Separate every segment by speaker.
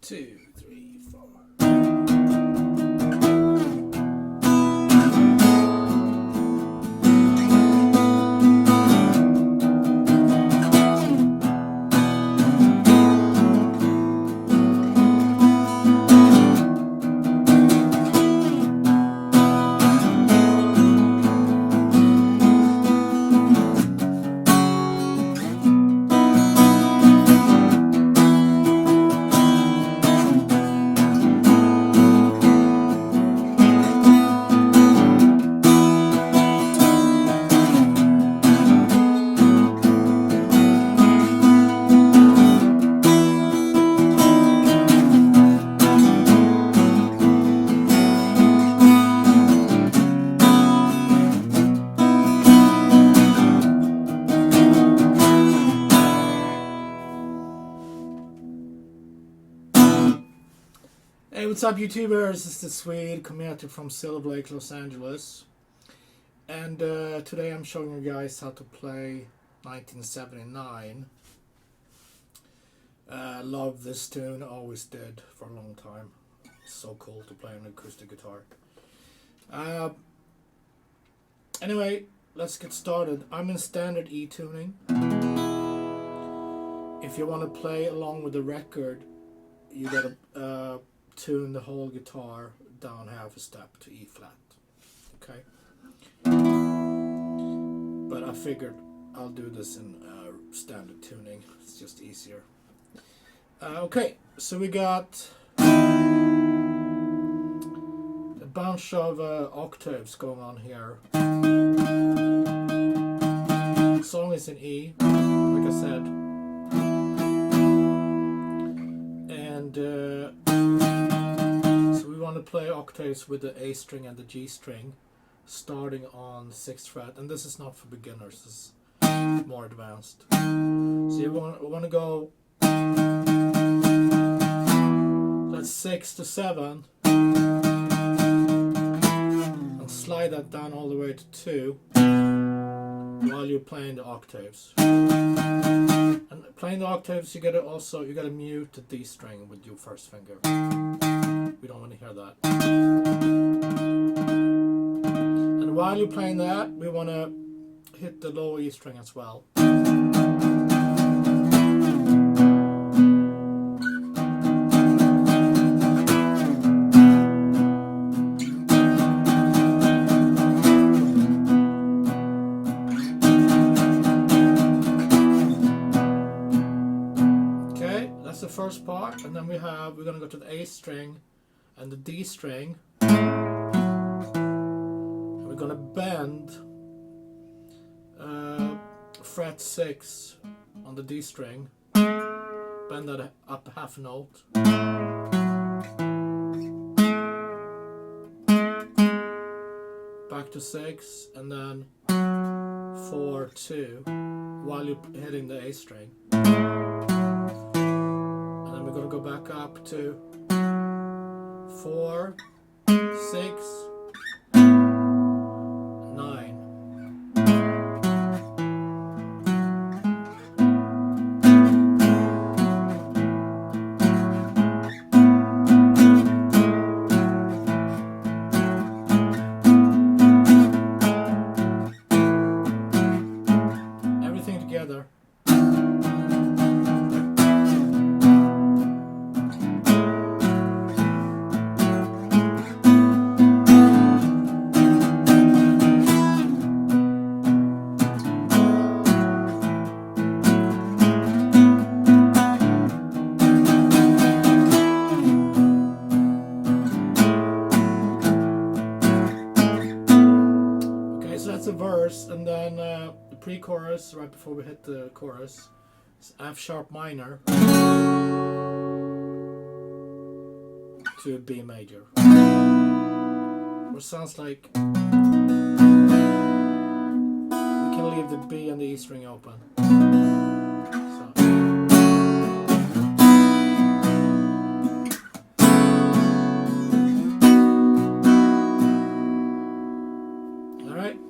Speaker 1: 2, 3, 4. Hey, what's up YouTubers? This is Swede coming at you from Silver Lake, Los Angeles. And today I'm showing you guys how to play 1979. Love this tune, always did for a long time. It's so cool to play an acoustic guitar. Anyway, let's get started. I'm in standard E tuning. If you want to play along with the record, you gotta tune the whole guitar down half a step to E flat. Okay, but I figured I'll do this in standard tuning. It's just easier. Okay, so we got a bunch of octaves going on here. The song is in E, like I said, and we want to play octaves with the A string and the G string starting on 6th fret, and this is not for beginners, this is more advanced. So you want to go, that's 6 to 7, and slide that down all the way to 2 while you're playing the octaves. And playing the octaves, you gotta mute the D string with your first finger. We don't want to hear that. And while you're playing that, we want to hit the low E string as well. Okay, that's the first part, and then we're gonna go to the A string and the D string, and we're gonna bend fret 6 on the D string, bend that up half a note, back to 6, and then 4, 2 while you're hitting the A string, and then we're gonna go back up to 4, 6, 9. Everything together. That's a verse, and then the pre-chorus right before we hit the chorus is F sharp minor to a B major, which sounds like we can leave the B and the E string open.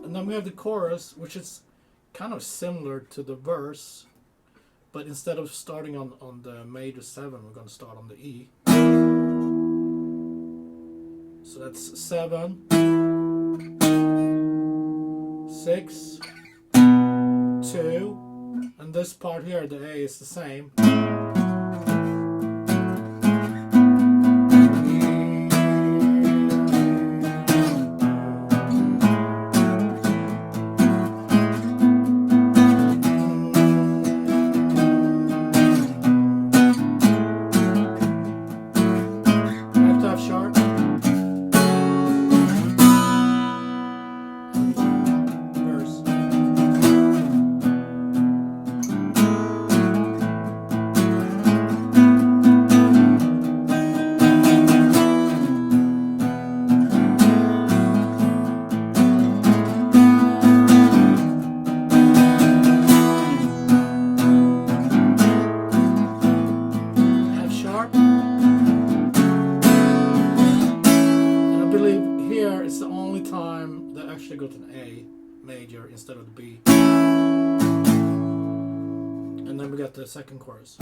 Speaker 1: And then we have the chorus, which is kind of similar to the verse, but instead of starting on the major 7, we're going to start on the E. So that's 7, 6, 2, and this part here, the A is the same. Go to an A major instead of the B, and then we got the second chorus.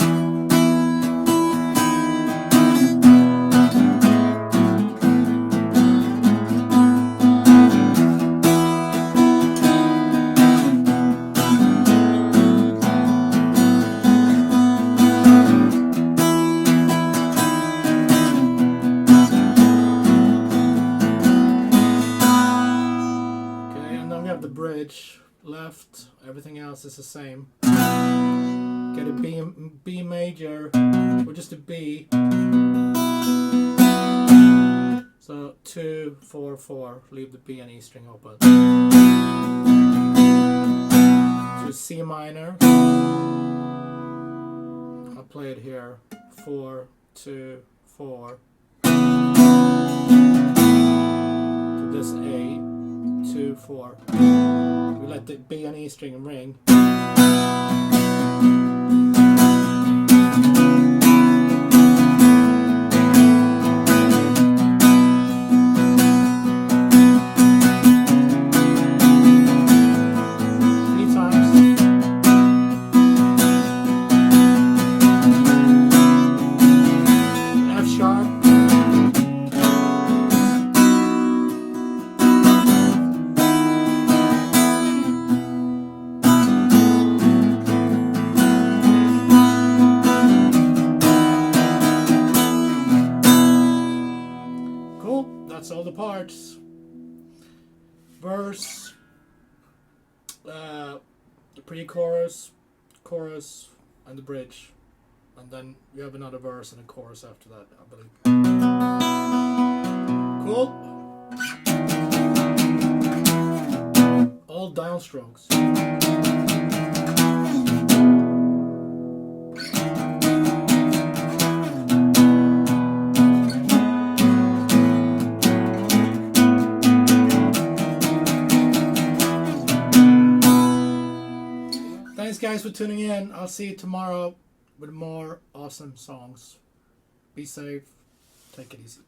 Speaker 1: Bridge left, everything else is the same. Get a B major or just a B. So 2, 4, 4. Leave the B and E string open. To C minor. I'll play it here. 4, 2, 4. To this A. 2, 4. We let the B and E string ring. That's all the parts. Verse, the pre-chorus, chorus, and the bridge. And then you have another verse and a chorus after that, I believe. Cool. All downstrokes. Thanks guys for tuning in. I'll see you tomorrow with more awesome songs. Be safe. Take it easy.